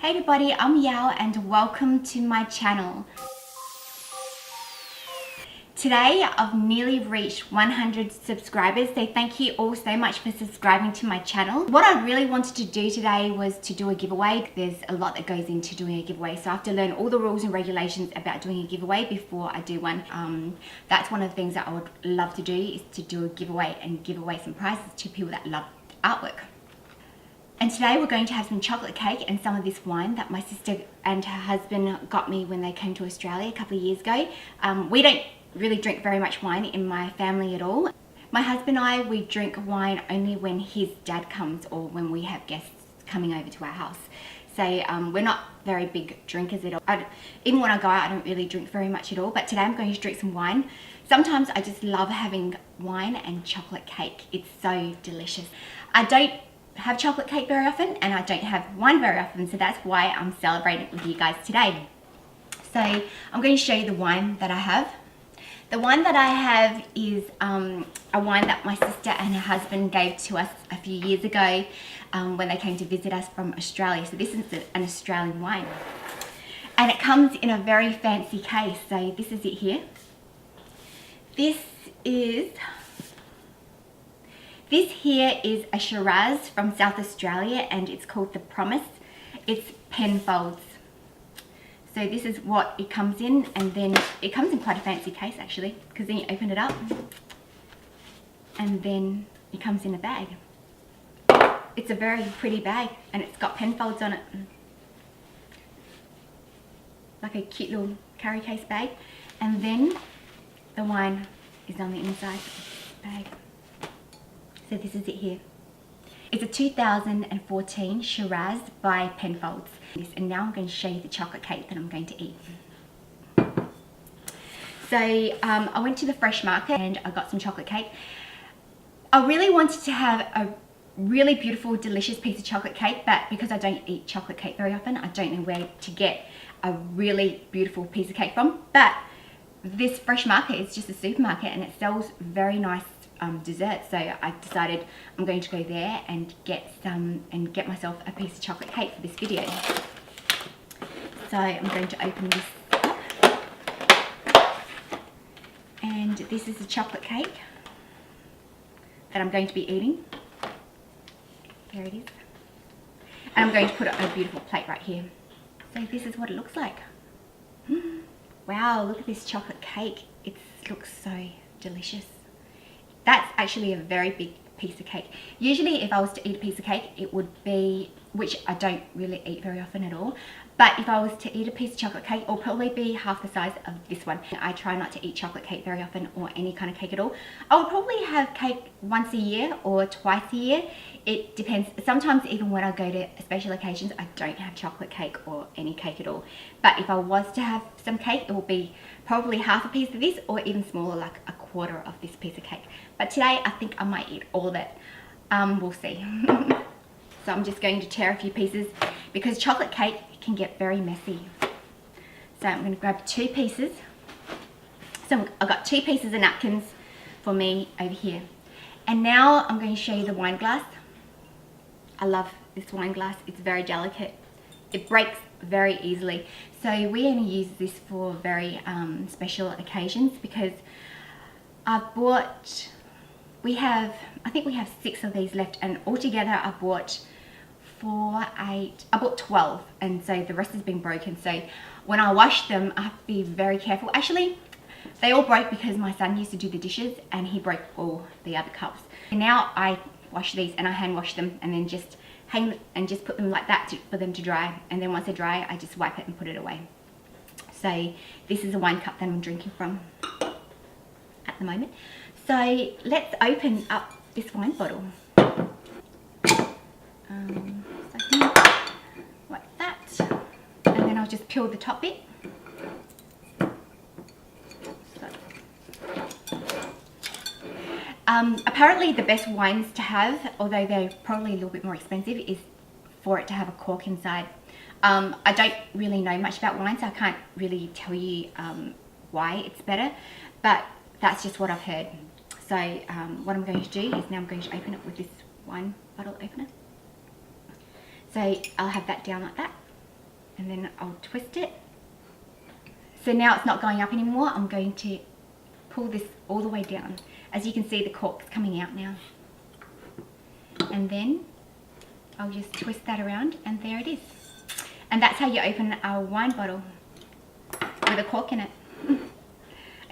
Hey everybody, I'm Giao and welcome to my channel. Today I've nearly reached 100 subscribers, so thank you all so much for subscribing to my channel. What I really wanted to do today was to do a giveaway. There's a lot that goes into doing a giveaway, so I have to learn all the rules and regulations about doing a giveaway before I do one. That's one of the things that I would love to do, is to do a giveaway and give away some prizes to people that love artwork. And today we're going to have some chocolate cake and some of this wine that my sister and her husband got me when they came to Australia a couple of years ago. We don't really drink very much wine in my family at all. My husband and I, we drink wine only when his dad comes or when we have guests coming over to our house. So we're not very big drinkers at all. Even when I go out, I don't really drink very much at all, but today I'm going to drink some wine. Sometimes I just love having wine and chocolate cake. It's so delicious. I don't have chocolate cake very often and I don't have wine very often, so that's why I'm celebrating with you guys today. So I'm going to show you the wine that I have. The wine that I have is a wine that my sister and her husband gave to us a few years ago when they came to visit us from Australia. So this is an Australian wine and it comes in a very fancy case. So this is it here. This here is a Shiraz from South Australia and it's called The Promise. It's Penfolds. So this is what it comes in, and then it comes in quite a fancy case actually, because then you open it up and then it comes in a bag. It's a very pretty bag and it's got Penfolds on it. Like a cute little carry case bag. And then the wine is on the inside of the bag. So this is it here. It's a 2014 Shiraz by Penfolds. And now I'm going to show you the chocolate cake that I'm going to eat. So I went to the fresh market and I got some chocolate cake. I really wanted to have a really beautiful, delicious piece of chocolate cake, but because I don't eat chocolate cake very often, I don't know where to get a really beautiful piece of cake from. But this fresh market is just a supermarket and it sells very nice dessert, so I decided I'm going to go there and get some and get myself a piece of chocolate cake for this video. So I'm going to open this up, and this is the chocolate cake that I'm going to be eating. There it is, and I'm going to put it on a beautiful plate right here. So this is what it looks like. Wow, look at this chocolate cake. It looks so delicious. That's actually a very big piece of cake. Usually if I was to eat a piece of cake, it would be, which I don't really eat very often at all, but if I was to eat a piece of chocolate cake, it'll probably be half the size of this one. I try not to eat chocolate cake very often or any kind of cake at all. I would probably have cake once a year or twice a year. It depends. Sometimes even when I go to special occasions, I don't have chocolate cake or any cake at all. But if I was to have some cake, it will be probably half a piece of this or even smaller, like a quarter of this piece of cake. But today I think I might eat all of it. We'll see. So I'm just going to tear a few pieces because chocolate cake can get very messy. So I'm going to grab 2 pieces. So I've got 2 pieces of napkins for me over here. And now I'm going to show you the wine glass. I love this wine glass. It's very delicate. It breaks very easily. So we only use this for very special occasions because I think we have 6 of these left, and altogether I bought 12, and so the rest has been broken. So when I wash them, I have to be very careful. Actually, they all broke because my son used to do the dishes and he broke all the other cups. And now I wash these and I hand wash them and then just hang and just put them like that for them to dry. And then once they're dry, I just wipe it and put it away. So this is a wine cup that I'm drinking from at the moment. So let's open up this wine bottle. Like that, and then I'll just peel the top bit. Apparently the best wines to have, although they're probably a little bit more expensive, is for it to have a cork inside. I don't really know much about wine, so I can't really tell you why it's better, but that's just what I've heard. So what I'm going to do is now I'm going to open it with this wine bottle opener. So I'll have that down like that. and then I'll twist it. So now it's not going up anymore. I'm going to pull this all the way down. As you can see, the cork's coming out now. And then I'll just twist that around, and there it is. And that's how you open a wine bottle with a cork in it.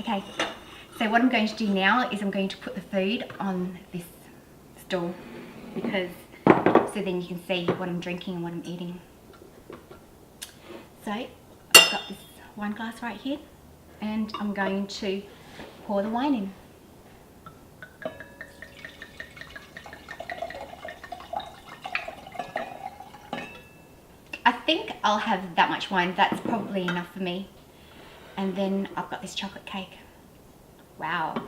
Okay, so what I'm going to do now is I'm going to put the food on this stool, because so then you can see what I'm drinking and what I'm eating. So I've got this wine glass right here, and I'm going to pour the wine in. I think I'll have that much wine. That's probably enough for me. And then I've got this chocolate cake. Wow.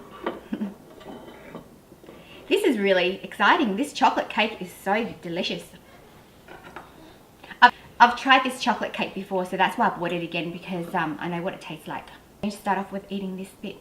This is really exciting. This chocolate cake is so delicious. I've tried this chocolate cake before, so that's why I bought it again, because I know what it tastes like. I'm going to start off with eating this bit.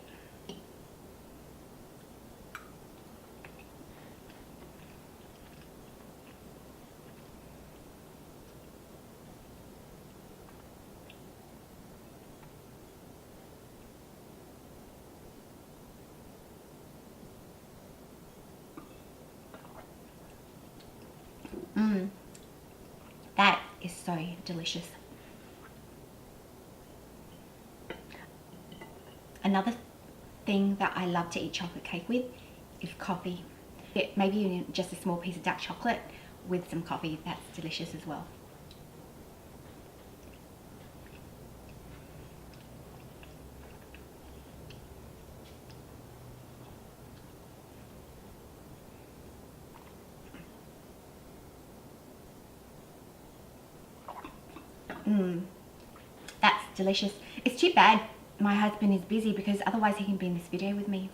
That is so delicious. Another thing that I love to eat chocolate cake with is coffee. Maybe even just a small piece of dark chocolate with some coffee. That's delicious as well. That's delicious. It's too bad my husband is busy, because otherwise he can be in this video with me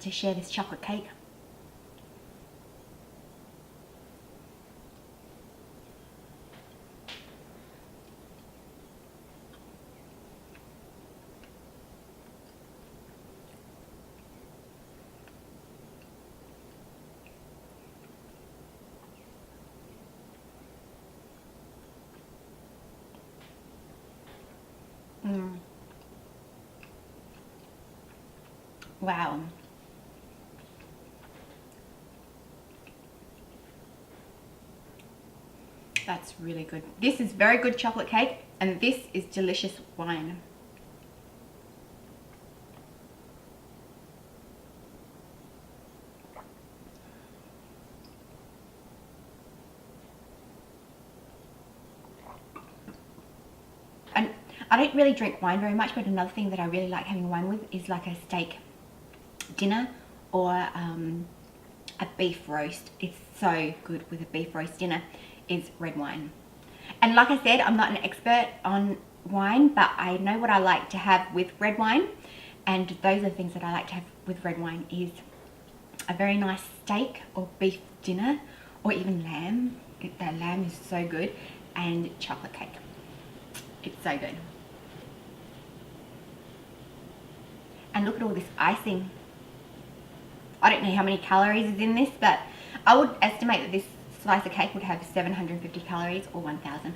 to share this chocolate cake. Wow. That's really good. This is very good chocolate cake, and this is delicious wine. And I don't really drink wine very much, but another thing that I really like having wine with is like a steak dinner or a beef roast. It's so good with a beef roast dinner, is red wine. And like I said, I'm not an expert on wine, but I know what I like to have with red wine, and those are the things that I like to have with red wine is a very nice steak or beef dinner, or even lamb. That lamb is so good, and chocolate cake. It's so good. And look at all this icing. I don't know how many calories is in this, but I would estimate that this slice of cake would have 750 calories or 1,000.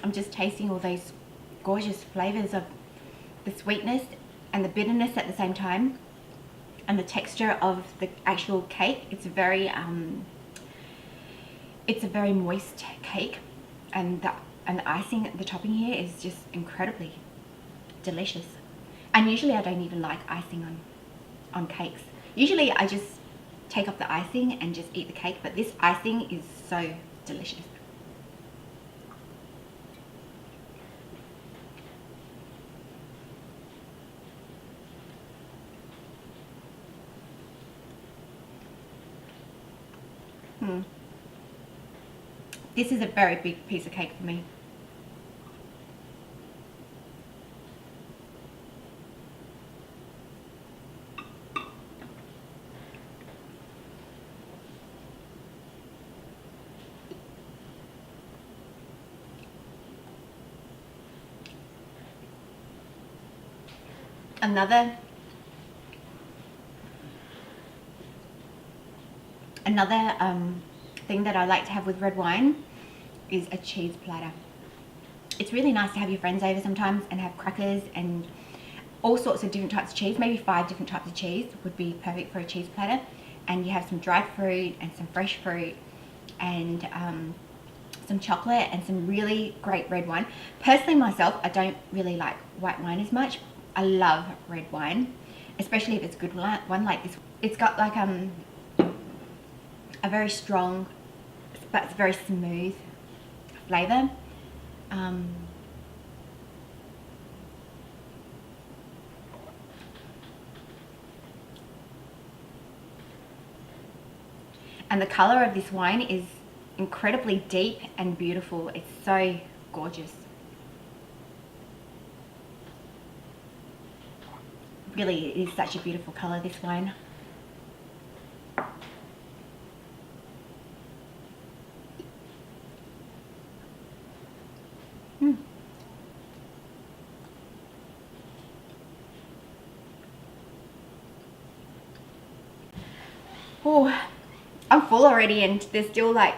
I'm just tasting all those gorgeous flavors of the sweetness and the bitterness at the same time, and the texture of the actual cake. It's a very moist cake, and the icing at the topping here is just incredibly delicious. And usually I don't even like icing on cakes. Usually I just take off the icing and just eat the cake, but this icing is so delicious. This is a very big piece of cake for me. Another thing that I like to have with red wine is a cheese platter. It's really nice to have your friends over sometimes and have crackers and all sorts of different types of cheese. Maybe 5 different types of cheese would be perfect for a cheese platter. And you have some dried fruit and some fresh fruit and some chocolate and some really great red wine. Personally myself, I don't really like white wine as much. I love red wine, especially if it's a good one like this. It's got like a very strong but it's very smooth flavour. And the colour of this wine is incredibly deep and beautiful. It's so gorgeous. Really, it is such a beautiful colour, this wine. Oh, I'm full already and there's still like,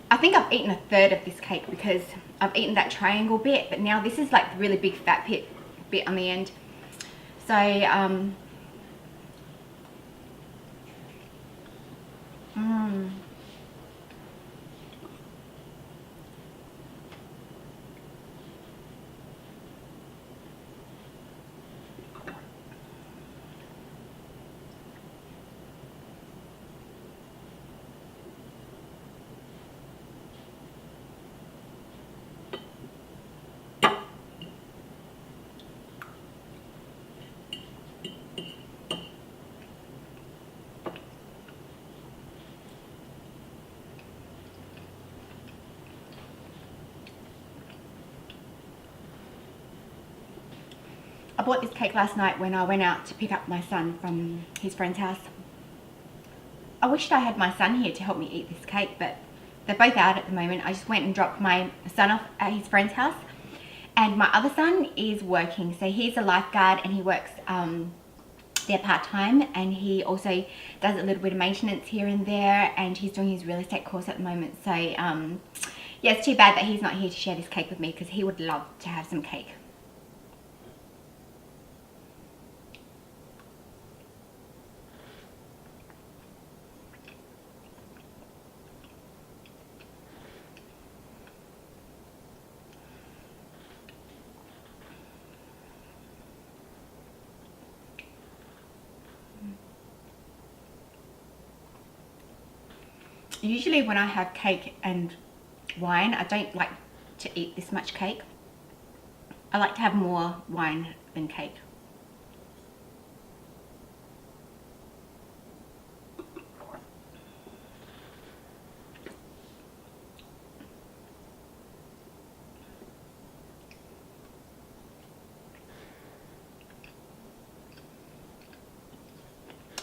I think I've eaten a third of this cake because I've eaten that triangle bit, but now this is like the really big fat bit on the end. So I bought this cake last night when I went out to pick up my son from his friend's house. I wished I had my son here to help me eat this cake, but they're both out at the moment. I just went and dropped my son off at his friend's house, and my other son is working. So he's a lifeguard and he works there part-time, and he also does a little bit of maintenance here and there, and he's doing his real estate course at the moment. So yeah, it's too bad that he's not here to share this cake with me because he would love to have some cake. Usually when I have cake and wine, I don't like to eat this much cake. I like to have more wine than cake.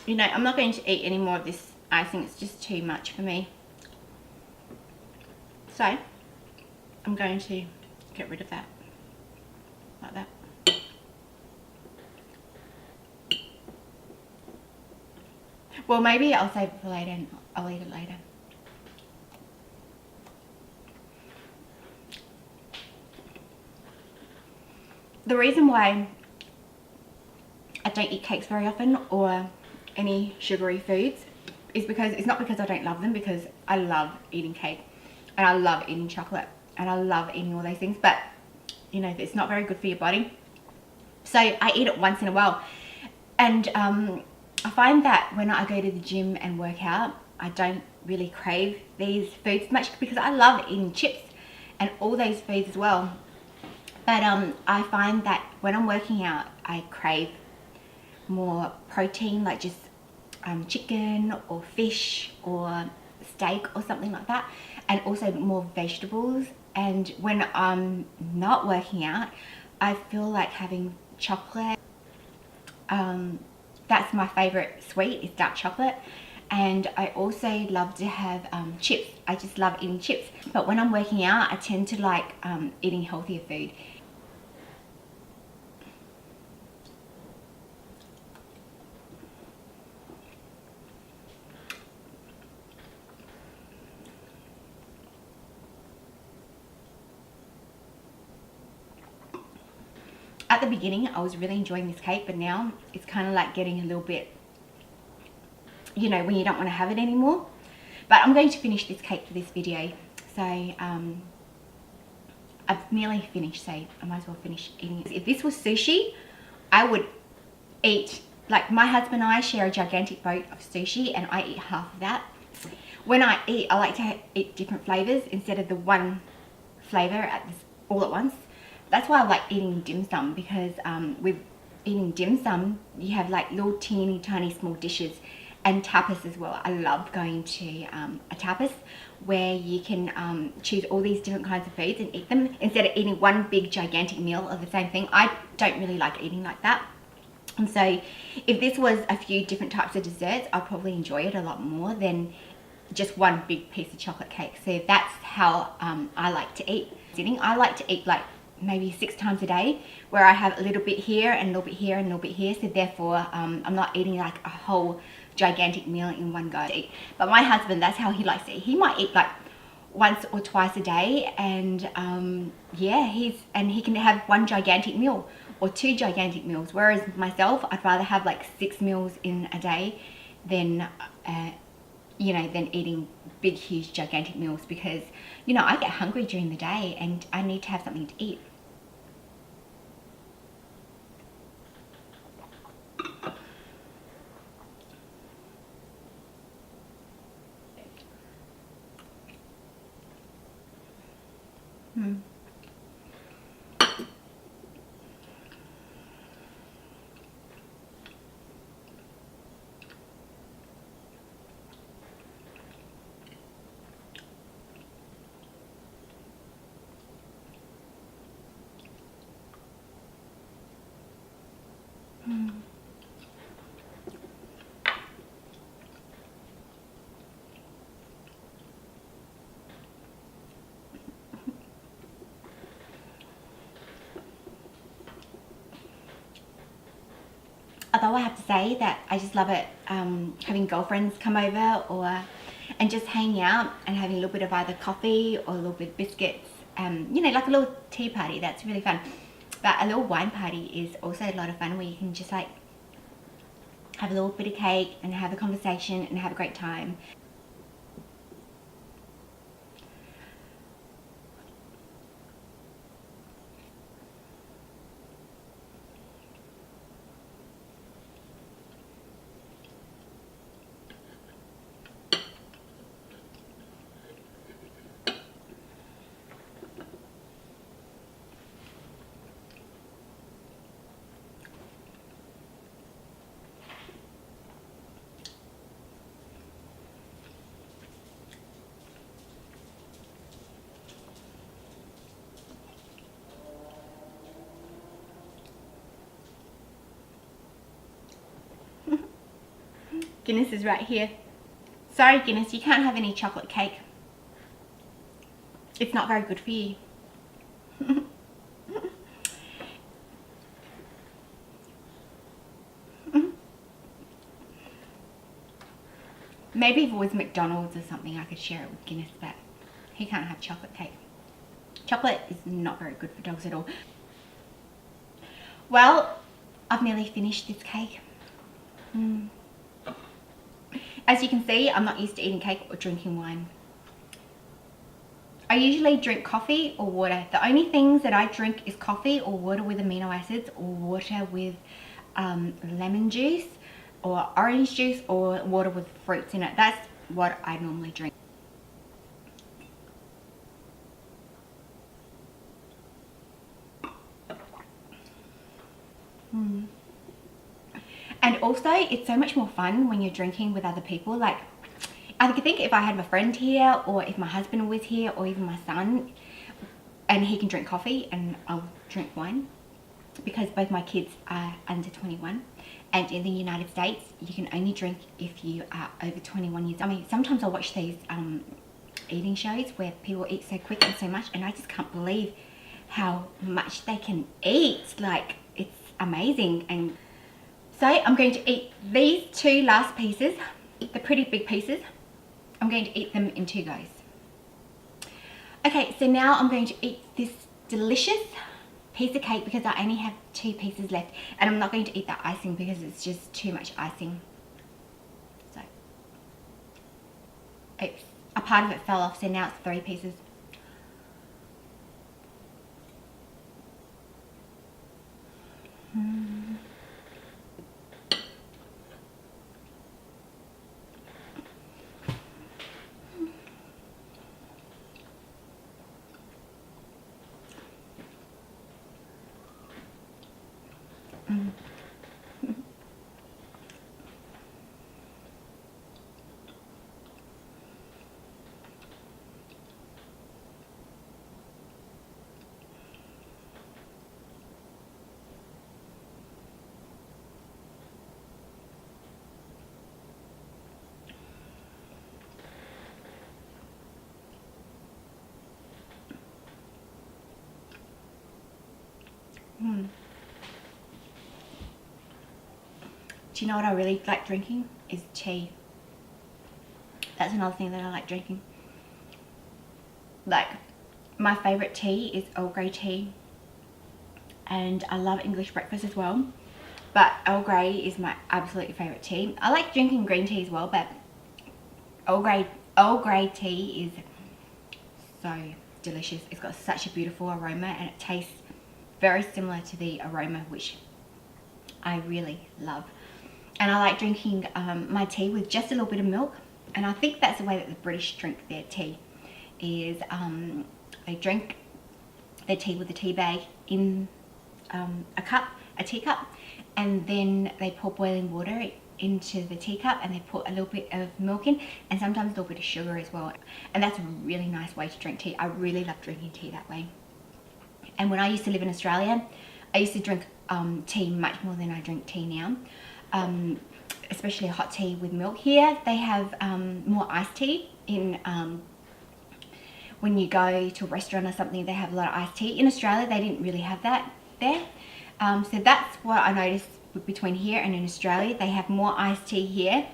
You know, I'm not going to eat any more of this icing. It's just too much for me. So I'm going to get rid of that like that. Well, maybe I'll save it for later and I'll eat it later. The reason why I don't eat cakes very often or any sugary foods is because it's not because I don't love them, because I love eating cake and I love eating chocolate and I love eating all those things, but you know, it's not very good for your body. So I eat it once in a while, and I find that when I go to the gym and work out, I don't really crave these foods much because I love eating chips and all those foods as well. But I find that when I'm working out, I crave more protein, like just chicken or fish or steak or something like that, and also more vegetables. And when I'm not working out, I feel like having chocolate. That's my favorite sweet, is dark chocolate. And I also love to have chips. I just love eating chips. But when I'm working out, I tend to like eating healthier food. At the beginning, I was really enjoying this cake, but now it's kind of like getting a little bit, you know, when you don't want to have it anymore. But I'm going to finish this cake for this video. So I've nearly finished, so I might as well finish eating it. If this was sushi, I would eat, like my husband and I share a gigantic boat of sushi, and I eat half of that. When I eat, I like to eat different flavors instead of the one flavor all at once. That's why I like eating dim sum, because with eating dim sum, you have like little teeny tiny small dishes, and tapas as well. I love going to a tapas where you can choose all these different kinds of foods and eat them instead of eating one big gigantic meal of the same thing. I don't really like eating like that. And so if this was a few different types of desserts, I'd probably enjoy it a lot more than just one big piece of chocolate cake. So that's how I like to eat. I like to eat like maybe 6 times a day, where I have a little bit here and a little bit here and a little bit here. So therefore I'm not eating like a whole gigantic meal in one go. But my husband, that's how he likes to eat. He might eat like once or twice a day, and yeah, he can have one gigantic meal or 2 gigantic meals, whereas myself, I'd rather have like 6 meals in a day than you know, than eating big huge gigantic meals, because you know, I get hungry during the day and I need to have something to eat. Although I have to say that I just love it having girlfriends come over and just hanging out and having a little bit of either coffee or a little bit of biscuits, you know, like a little tea party. That's really fun. But a little wine party is also a lot of fun, where you can just like have a little bit of cake and have a conversation and have a great time. Guinness is right here. Sorry Guinness, you can't have any chocolate cake. It's not very good for you. Maybe if it was McDonald's or something, I could share it with Guinness, but he can't have chocolate cake. Chocolate is not very good for dogs at all. Well, I've nearly finished this cake. As you can see, I'm not used to eating cake or drinking wine. I usually drink coffee or water. The only things that I drink is coffee or water with amino acids, or water with lemon juice or orange juice, or water with fruits in it. That's what I normally drink. And also, it's so much more fun when you're drinking with other people. Like, I think if I had my friend here, or if my husband was here, or even my son, and he can drink coffee and I'll drink wine, because both my kids are under 21, and in the United States you can only drink if you are over 21 years. I mean, sometimes I watch these eating shows where people eat so quick and so much, and I just can't believe how much they can eat. Like, it's amazing. And so I'm going to eat these two last pieces, the pretty big pieces. I'm going to eat them in 2 goes. Okay, so now I'm going to eat this delicious piece of cake because I only have 2 pieces left, and I'm not going to eat that icing because it's just too much icing. So a part of it fell off, so now it's 3 pieces. Do you know what I really like drinking? Is tea. That's another thing that I like drinking. Like, my favourite tea is Earl Grey tea, and I love English breakfast as well, but Earl Grey is my absolute favourite tea. I like drinking green tea as well, but Earl Grey tea is so delicious. It's got such a beautiful aroma, and it tastes very similar to the aroma, which I really love. And I like drinking my tea with just a little bit of milk, and I think that's the way that the British drink their tea, is they drink their tea with a tea bag in a teacup, and then they pour boiling water into the teacup, and they put a little bit of milk in, and sometimes a little bit of sugar as well. And that's a really nice way to drink tea. I really love drinking tea that way. And when I used to live in Australia, I used to drink tea much more than I drink tea now. Especially hot tea with milk. Here they have more iced tea in when you go to a restaurant or something, they have a lot of iced tea. In Australia they didn't really have that there, so that's what I noticed between here and in Australia. They have more iced tea here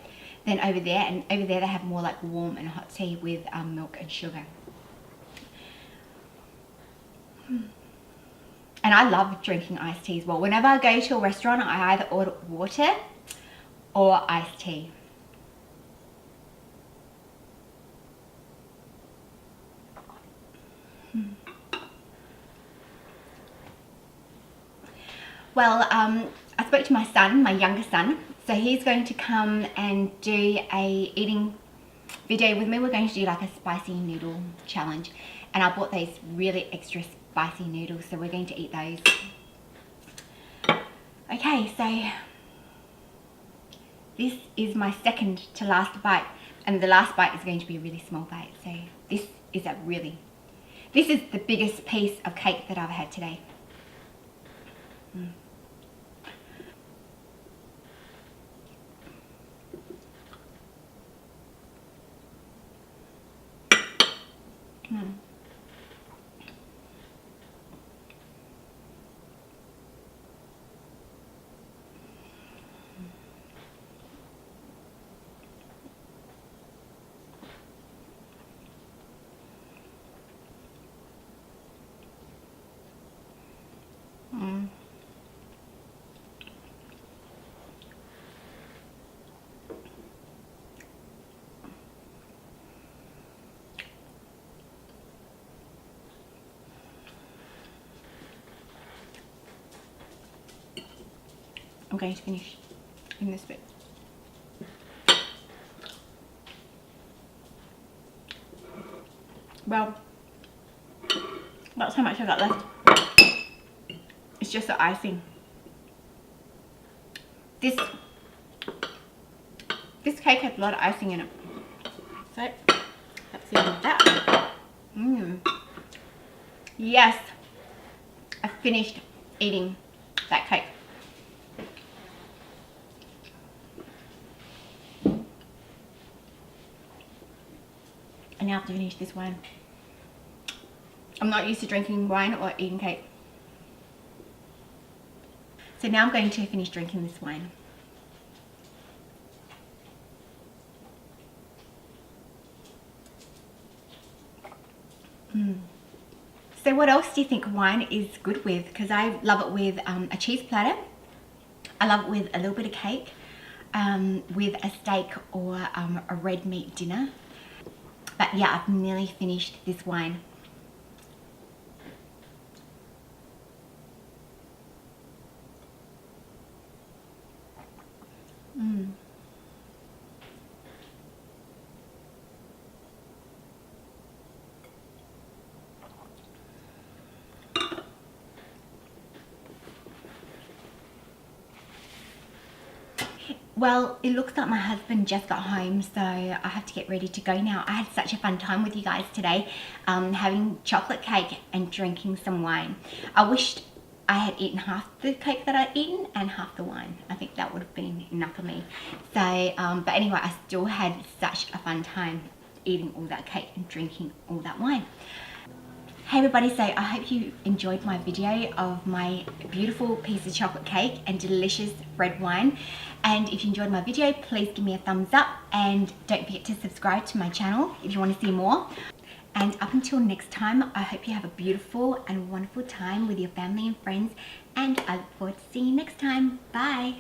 than over there, and over there they have more like warm and hot tea with milk and sugar. And I love drinking iced tea as well. Whenever I go to a restaurant, I either order water or iced tea. Well, I spoke to my son, my younger son, so he's going to come and do a eating video with me. We're going to do like a spicy noodle challenge, and I bought these really extra spicy noodles, so we're going to eat those. Okay, so this is my second to last bite, and the last bite is going to be a really small bite. So this is the biggest piece of cake that I've had today. I'm going to finish in this bit. Well, that's how much I got left. It's just the icing. This cake has a lot of icing in it. So that's the end of that. Yes, I finished eating that cake. And now I have to finish this wine. I'm not used to drinking wine or eating cake. So now I'm going to finish drinking this wine. So what else do you think wine is good with? Because I love it with a cheese platter. I love it with a little bit of cake, with a steak or a red meat dinner. But yeah, I've nearly finished this wine. Well, it looks like my husband just got home, so I have to get ready to go now. I had such a fun time with you guys today, having chocolate cake and drinking some wine. I wished I had eaten half the cake that I'd eaten and half the wine. I think that would have been enough for me. So, but anyway, I still had such a fun time eating all that cake and drinking all that wine. Hey everybody, so I hope you enjoyed my video of my beautiful piece of chocolate cake and delicious red wine. And if you enjoyed my video, please give me a thumbs up and don't forget to subscribe to my channel if you want to see more. And up until next time, I hope you have a beautiful and wonderful time with your family and friends, and I look forward to seeing you next time. Bye!